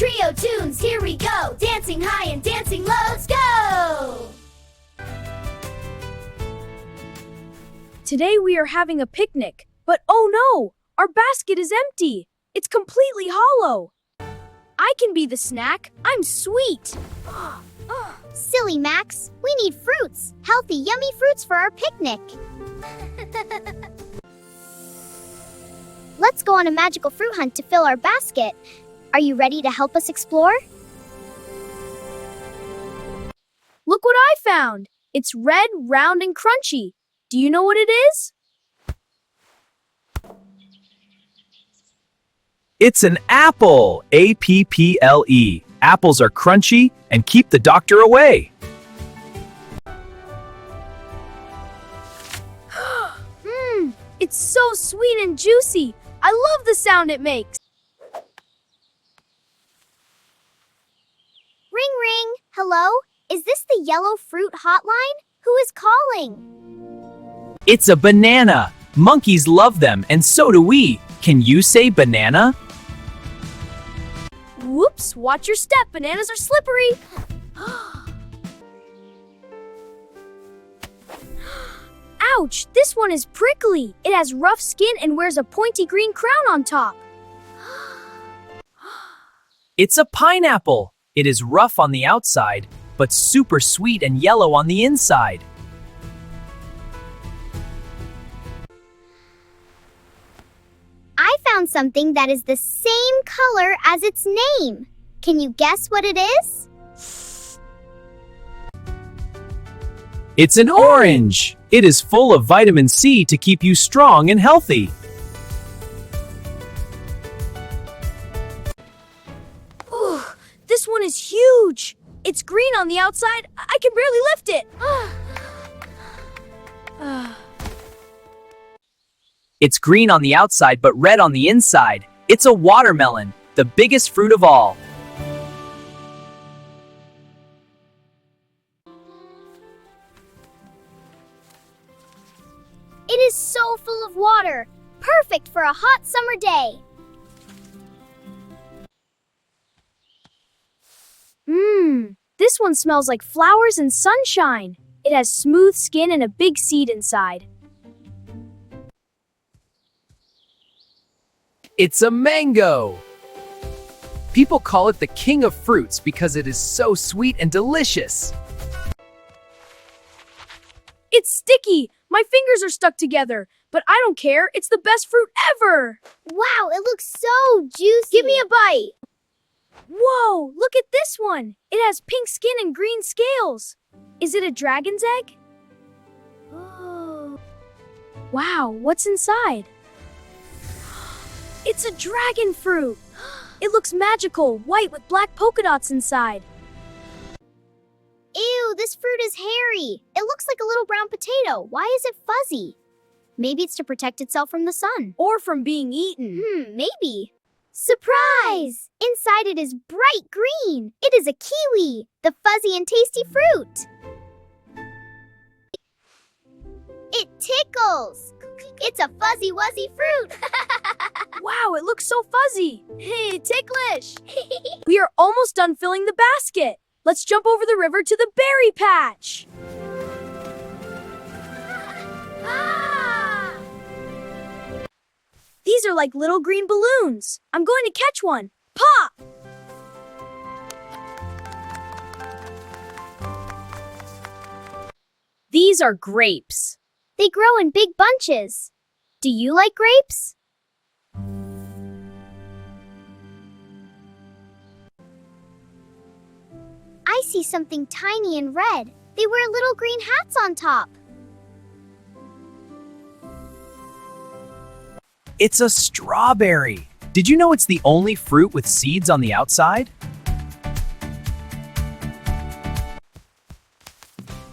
Trio Toons, here we go! Dancing high and dancing low, let's go! Today we are having a picnic, but oh no! Our basket is empty! It's completely hollow! I can be the snack. I'm sweet! Silly Max, we need fruits. Healthy, yummy fruits for our picnic. Let's go on a magical fruit hunt to fill our basket. Are you ready to help us explore? Look what I found! It's red, round, and crunchy. Do you know what it is? It's an apple! A-P-P-L-E. Apples are crunchy and keep the doctor away. It's so sweet and juicy. I love the sound it makes. Ring ring. Hello? Is this the yellow fruit hotline? Who is calling? It's a banana. Monkeys love them, and so do we. Can you say banana? Whoops, watch your step. Bananas are slippery. Ouch, this one is prickly. It has rough skin and wears a pointy green crown on top. It's a pineapple. It is rough on the outside, but super sweet and yellow on the inside. I found something that is the same color as its name. Can you guess what it is? It's an orange. It is full of vitamin C to keep you strong and healthy. Ooh, this one is huge. It's green on the outside. I can barely lift it. It's green on the outside but red on the inside. It's a watermelon, the biggest fruit of all. It is so full of water. Perfect for a hot summer day. This one smells like flowers and sunshine. It has smooth skin and a big seed inside. It's a mango. People call it the king of fruits because it is so sweet and delicious. It's sticky. My fingers are stuck together, but I don't care. It's the best fruit ever. Wow, it looks so juicy. Give me a bite. Whoa, look at this one. It has pink skin and green scales. Is it a dragon's egg? Oh. Wow, what's inside? It's a dragon fruit. It looks magical, white with black polka dots inside. Ew, this fruit is hairy. It looks like a little brown potato. Why is it fuzzy? Maybe it's to protect itself from the sun. Or from being eaten. Maybe. Surprise! Inside it is bright green. It is a kiwi, the fuzzy and tasty fruit. It tickles. It's a fuzzy wuzzy fruit. Wow, it looks so fuzzy. Hey, ticklish. We are almost done filling the basket. Let's jump over the river to the berry patch. These are like little green balloons. I'm going to catch one. Pop! These are grapes. They grow in big bunches. Do you like grapes? I see something tiny and red. They wear little green hats on top. It's a strawberry. Did you know it's the only fruit with seeds on the outside?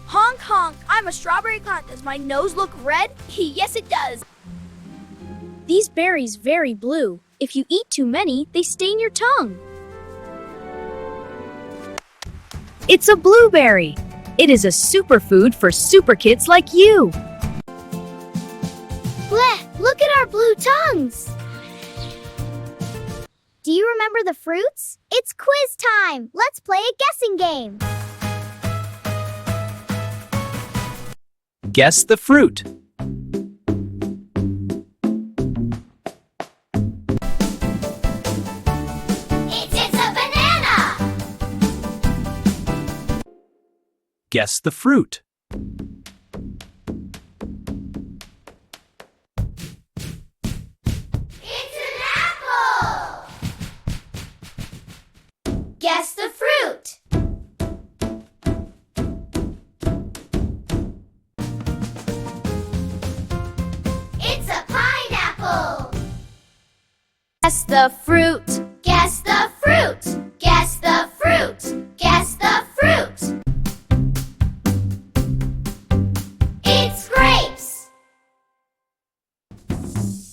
Honk honk, I'm a strawberry plant. Does my nose look red? Yes, it does. These berries very blue. If you eat too many, they stain your tongue. It's a blueberry. It is a superfood for super kids like you. Bleh, look at our blue tongues. Do you remember the fruits? It's quiz time. Let's play a guessing game. Guess the fruit. It's a banana. Guess the fruit. It's an apple. Guess the fruit. It's a pineapple. Guess the fruit. Guess the fruit. Guess the fruit. Guess the fruit. It's grapes.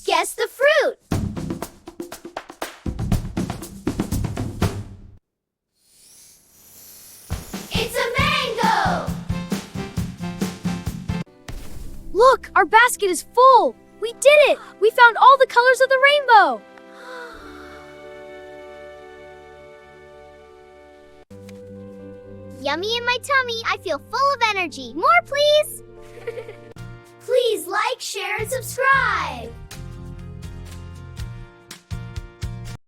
Guess the fruit. It's a mango. Look, our basket is full. We did it. We found all the colors of the rainbow. Yummy in my tummy. I feel full of energy. More, please. Please like, share, and subscribe.